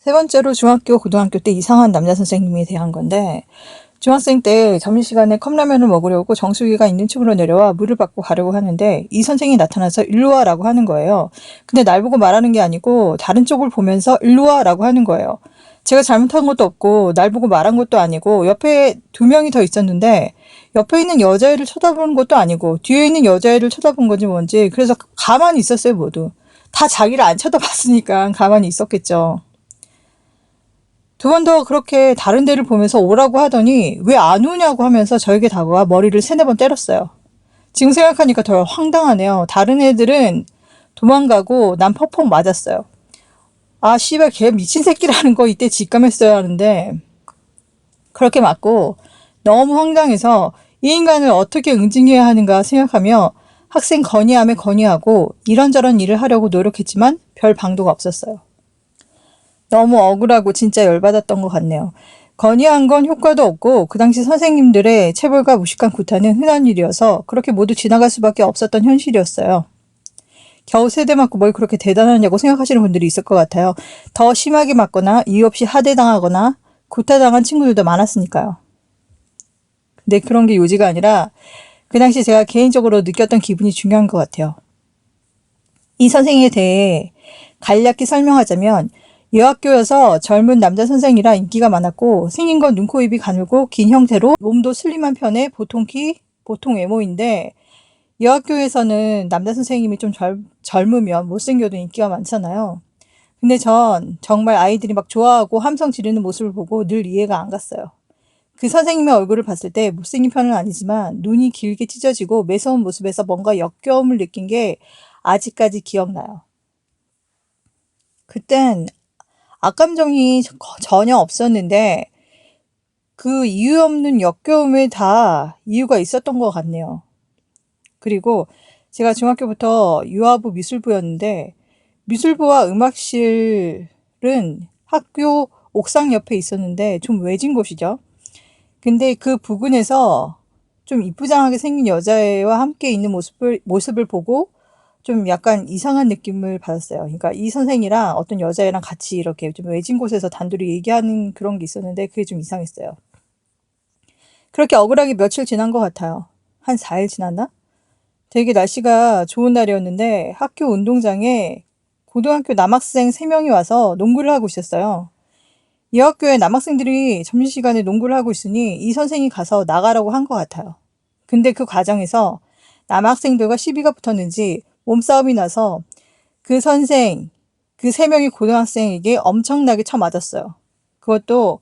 세 번째로 중학교, 고등학교 때 이상한 남자 선생님에 대한 건데, 중학생 때 점심시간에 컵라면을 먹으려고 정수기가 있는 층으로 내려와 물을 받고 가려고 하는데 이 선생이 나타나서 일로 와라고 하는 거예요. 근데 날 보고 말하는 게 아니고 다른 쪽을 보면서 일로 와라고 하는 거예요. 제가 잘못한 것도 없고 날 보고 말한 것도 아니고 옆에 두 명이 더 있었는데 옆에 있는 여자애를 쳐다보는 것도 아니고 뒤에 있는 여자애를 쳐다본 건지 뭔지 그래서 가만히 있었어요. 모두. 다 자기를 안 쳐다봤으니까 가만히 있었겠죠. 두 번 더 그렇게 다른 데를 보면서 오라고 하더니 왜 안 오냐고 하면서 저에게 다가와 머리를 세네 번 때렸어요. 지금 생각하니까 더 황당하네요. 다른 애들은 도망가고 난 퍽퍽 맞았어요. 아 씨발 걔 미친 새끼라는 거 이때 직감했어야 하는데 그렇게 맞고 너무 황당해서 이 인간을 어떻게 응징해야 하는가 생각하며 학생 건의함에 건의하고 이런저런 일을 하려고 노력했지만 별 방도가 없었어요. 너무 억울하고 진짜 열받았던 것 같네요. 건의한 건 효과도 없고 그 당시 선생님들의 체벌과 무식한 구타는 흔한 일이어서 그렇게 모두 지나갈 수밖에 없었던 현실이었어요. 겨우 세대 맞고 뭘 그렇게 대단하냐고 생각하시는 분들이 있을 것 같아요. 더 심하게 맞거나 이유 없이 하대당하거나 구타당한 친구들도 많았으니까요. 근데 그런 게 요지가 아니라 그 당시 제가 개인적으로 느꼈던 기분이 중요한 것 같아요. 이 선생에 대해 간략히 설명하자면 여학교여서 젊은 남자 선생이라 인기가 많았고 생긴 건 눈, 코, 입이 가늘고 긴 형태로 몸도 슬림한 편의 보통 키, 보통 외모인데 여학교에서는 남자 선생님이 좀 젊으면 못생겨도 인기가 많잖아요. 근데 전 정말 아이들이 막 좋아하고 함성 지르는 모습을 보고 늘 이해가 안 갔어요. 그 선생님의 얼굴을 봤을 때 못생긴 편은 아니지만 눈이 길게 찢어지고 매서운 모습에서 뭔가 역겨움을 느낀 게 아직까지 기억나요. 그땐 악감정이 전혀 없었는데 그 이유 없는 역겨움에 다 이유가 있었던 것 같네요. 그리고 제가 중학교부터 유아부 미술부였는데 미술부와 음악실은 학교 옥상 옆에 있었는데 좀 외진 곳이죠. 근데 그 부근에서 좀 이쁘장하게 생긴 여자애와 함께 있는 모습을 보고 좀 약간 이상한 느낌을 받았어요. 그러니까 이 선생이랑 어떤 여자애랑 같이 이렇게 좀 외진 곳에서 단둘이 얘기하는 그런 게 있었는데 그게 좀 이상했어요. 그렇게 억울하게 며칠 지난 것 같아요. 한 4일 지났나? 되게 날씨가 좋은 날이었는데 학교 운동장에 고등학교 남학생 3명이 와서 농구를 하고 있었어요. 이 학교에 남학생들이 점심시간에 농구를 하고 있으니 이 선생이 가서 나가라고 한 것 같아요. 근데 그 과정에서 남학생들과 시비가 붙었는지 몸싸움이 나서 그 선생, 그 3명의 고등학생에게 엄청나게 쳐맞았어요. 그것도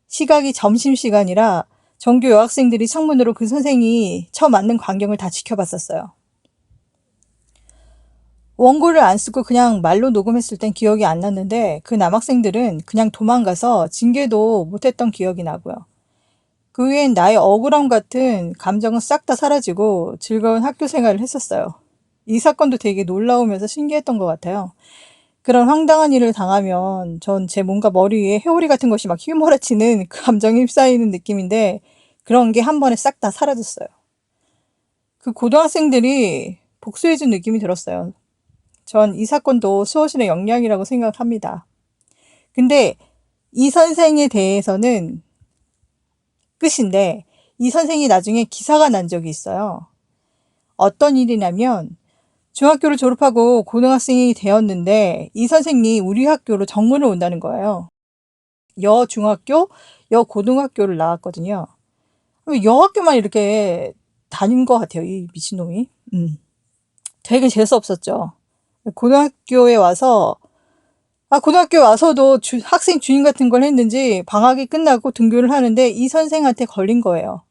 시각이 점심시간이라 전교 여학생들이 창문으로 그 선생이 쳐맞는 광경을 다 지켜봤었어요. 원고를 안 쓰고 그냥 말로 녹음했을 땐 기억이 안 났는데 그 남학생들은 그냥 도망가서 징계도 못했던 기억이 나고요. 그 후엔 나의 억울함 같은 감정은 싹 다 사라지고 즐거운 학교 생활을 했었어요. 이 사건도 되게 놀라우면서 신기했던 것 같아요. 그런 황당한 일을 당하면 전 제 뭔가 머리 위에 회오리 같은 것이 막 휘몰아치는 그 감정이 휩싸이는 느낌인데 그런 게 한 번에 싹 다 사라졌어요. 그 고등학생들이 복수해준 느낌이 들었어요. 전 이 사건도 수호신의 영향이라고 생각합니다. 근데 이 선생에 대해서는 끝인데 이 선생이 나중에 기사가 난 적이 있어요. 어떤 일이냐면 중학교를 졸업하고 고등학생이 되었는데 이 선생이 우리 학교로 정문을 온다는 거예요. 여중학교, 여고등학교를 나왔거든요. 여학교만 이렇게 다닌 것 같아요. 이 미친놈이. 되게 재수없었죠. 고등학교에 와서 고등학교 와서도 학생 주임 같은 걸 했는지 방학이 끝나고 등교를 하는데 이 선생한테 걸린 거예요.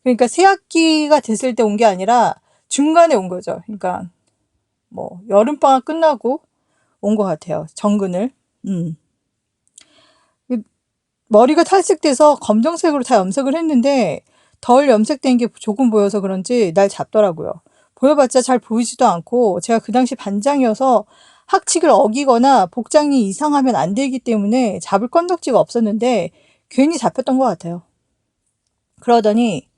그러니까 새 학기가 됐을 때 온 게 아니라 중간에 온 거죠. 그러니까 뭐 여름방학 끝나고 온 것 같아요. 정근을. 머리가 탈색돼서 검정색으로 다 염색을 했는데 덜 염색된 게 조금 보여서 그런지 날 잡더라고요. 보여봤자 잘 보이지도 않고 제가 그 당시 반장이어서 학칙을 어기거나 복장이 이상하면 안 되기 때문에 잡을 건덕지가 없었는데 괜히 잡혔던 것 같아요. 그러더니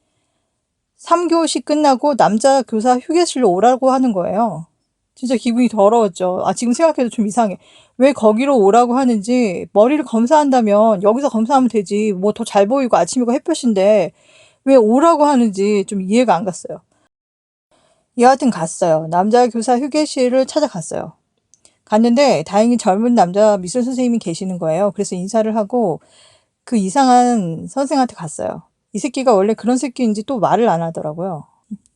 3교시 끝나고 남자 교사 휴게실로 오라고 하는 거예요. 진짜 기분이 더러웠죠. 아, 지금 생각해도 좀 이상해. 왜 거기로 오라고 하는지, 머리를 검사한다면 여기서 검사하면 되지. 뭐 더 잘 보이고 아침이고 햇볕인데 왜 오라고 하는지 좀 이해가 안 갔어요. 여하튼 갔어요. 남자 교사 휴게실을 찾아갔어요. 갔는데 다행히 젊은 남자 미술 선생님이 계시는 거예요. 그래서 인사를 하고 그 이상한 선생한테 갔어요. 이 새끼가 원래 그런 새끼인지 또 말을 안 하더라고요.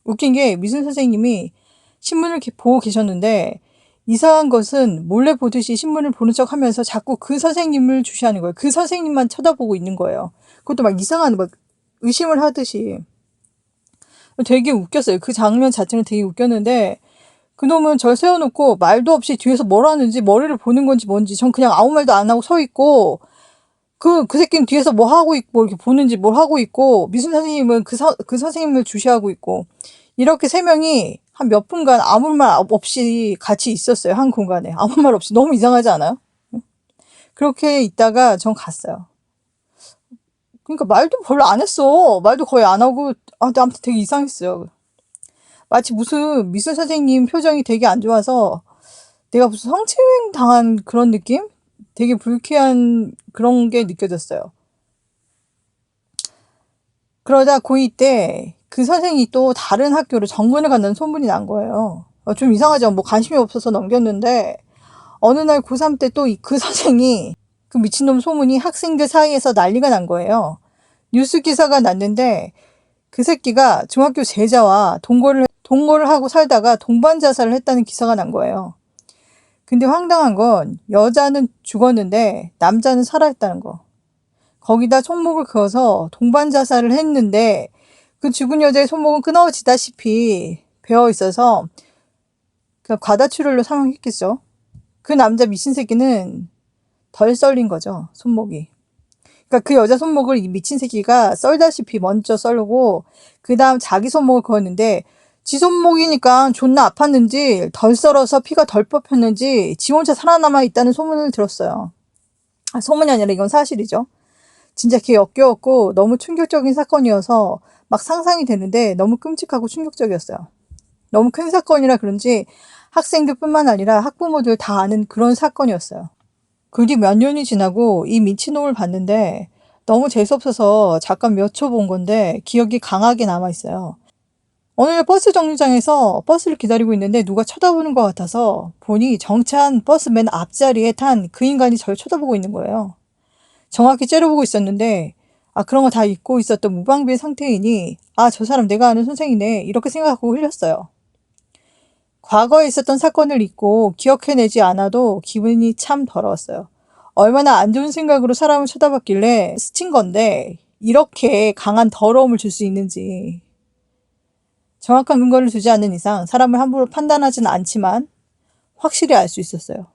웃긴 게 미술 선생님이 신문을 이렇게 보고 계셨는데 이상한 것은 몰래 보듯이 신문을 보는 척 하면서 자꾸 그 선생님을 주시하는 거예요. 그 선생님만 쳐다보고 있는 거예요. 그것도 막 이상한 막 의심을 하듯이. 되게 웃겼어요. 그 장면 자체는 되게 웃겼는데 그놈은 절 세워놓고 말도 없이 뒤에서 뭘 하는지 머리를 보는 건지 뭔지 전 그냥 아무 말도 안 하고 서 있고 그 새끼는 뒤에서 뭐 하고 있고 이렇게 보는지 뭘 하고 있고 미술 선생님은 그 선생님을 주시하고 있고 이렇게 세 명이 한 몇 분간 아무 말 없이 같이 있었어요. 한 공간에. 아무 말 없이. 너무 이상하지 않아요? 그렇게 있다가 전 갔어요. 그러니까 말도 별로 안 했어. 말도 거의 안 하고 아무튼 되게 이상했어요. 마치 무슨 미술 선생님 표정이 되게 안 좋아서 내가 무슨 성추행 당한 그런 느낌? 되게 불쾌한 그런 게 느껴졌어요. 그러다 고2 때 그 선생이 또 다른 학교로 정근을 간다는 소문이 난 거예요. 좀 이상하죠. 뭐 관심이 없어서 넘겼는데 어느 날 고3 때 또 그 선생이 그 미친놈 소문이 학생들 사이에서 난리가 난 거예요. 뉴스 기사가 났는데 그 새끼가 중학교 제자와 동거를 하고 살다가 동반 자살을 했다는 기사가 난 거예요. 근데 황당한 건 여자는 죽었는데 남자는 살아있다는 거. 거기다 손목을 그어서 동반 자살을 했는데 그 죽은 여자의 손목은 끊어지다시피 베어 있어서 과다출혈로 사망했겠죠. 그 남자 미친 새끼는 덜 썰린 거죠. 손목이. 그러니까 그 여자 손목을 이 미친 새끼가 썰다시피 먼저 썰고 그 다음 자기 손목을 그었는데 지 손목이니까 존나 아팠는지 덜 썰어서 피가 덜 뽑혔는지 지 혼자 살아남아 있다는 소문을 들었어요. 소문이 아니라 이건 사실이죠. 진짜 개 역겨웠고 너무 충격적인 사건이어서 막 상상이 되는데 너무 끔찍하고 충격적이었어요. 너무 큰 사건이라 그런지 학생들뿐만 아니라 학부모들 다 아는 그런 사건이었어요. 그 뒤 몇 년이 지나고 이 미친놈을 봤는데 너무 재수없어서 잠깐 몇 초 본 건데 기억이 강하게 남아있어요. 어느 날 버스 정류장에서 버스를 기다리고 있는데 누가 쳐다보는 것 같아서 보니 정차한 버스 맨 앞자리에 탄 그 인간이 저를 쳐다보고 있는 거예요. 정확히 째려보고 있었는데 그런 거 다 잊고 있었던 무방비의 상태이니 저 사람 내가 아는 선생이네 이렇게 생각하고 흘렸어요. 과거에 있었던 사건을 잊고 기억해내지 않아도 기분이 참 더러웠어요. 얼마나 안 좋은 생각으로 사람을 쳐다봤길래 스친 건데 이렇게 강한 더러움을 줄 수 있는지. 정확한 근거를 두지 않는 이상 사람을 함부로 판단하지는 않지만 확실히 알 수 있었어요.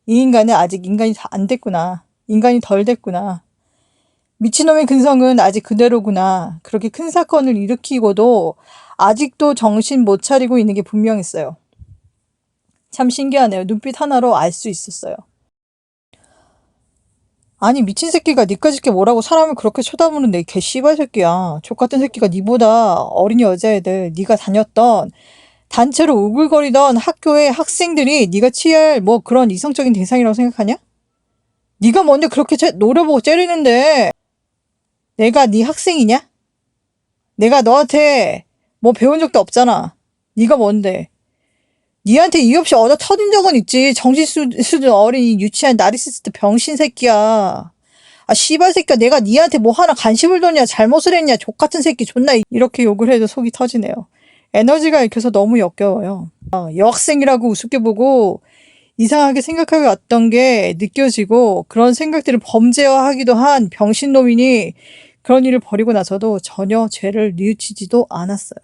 이 인간은 아직 인간이 안 됐구나. 인간이 덜 됐구나. 미친놈의 근성은 아직 그대로구나. 그렇게 큰 사건을 일으키고도 아직도 정신 못 차리고 있는 게 분명했어요. 참 신기하네요. 눈빛 하나로 알 수 있었어요. 아니 미친 새끼가 니까짓 게 뭐라고 사람을 그렇게 쳐다보는데 개 씨발 새끼야. 족같은 새끼가 니보다 어린 여자애들 니가 다녔던 단체로 우글거리던 학교의 학생들이 니가 취할 뭐 그런 이성적인 대상이라고 생각하냐? 니가 뭔데 그렇게 노려보고 째리는데 내가 네 학생이냐? 내가 너한테 뭐 배운 적도 없잖아. 니가 뭔데? 니한테 이유 없이 얻어 터진 적은 있지. 정신 수준 어린 유치한 나리시스트 병신 새끼야. 씨발 새끼야. 내가 니한테 뭐 하나 간식을 뒀냐 잘못을 했냐 족같은 새끼 존나 이렇게 욕을 해도 속이 터지네요. 에너지가 읽혀서 너무 역겨워요. 여학생이라고 우습게 보고 이상하게 생각하고 왔던 게 느껴지고 그런 생각들을 범죄화하기도 한 병신놈이니 그런 일을 벌이고 나서도 전혀 죄를 뉘우치지도 않았어요.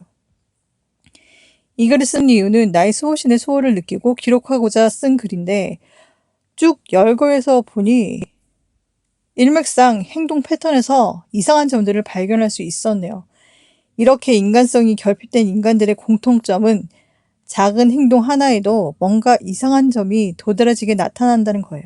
이 글을 쓴 이유는 나의 수호신의 수호를 느끼고 기록하고자 쓴 글인데 쭉 열거해서 보니 일맥상 행동 패턴에서 이상한 점들을 발견할 수 있었네요. 이렇게 인간성이 결핍된 인간들의 공통점은 작은 행동 하나에도 뭔가 이상한 점이 도드라지게 나타난다는 거예요.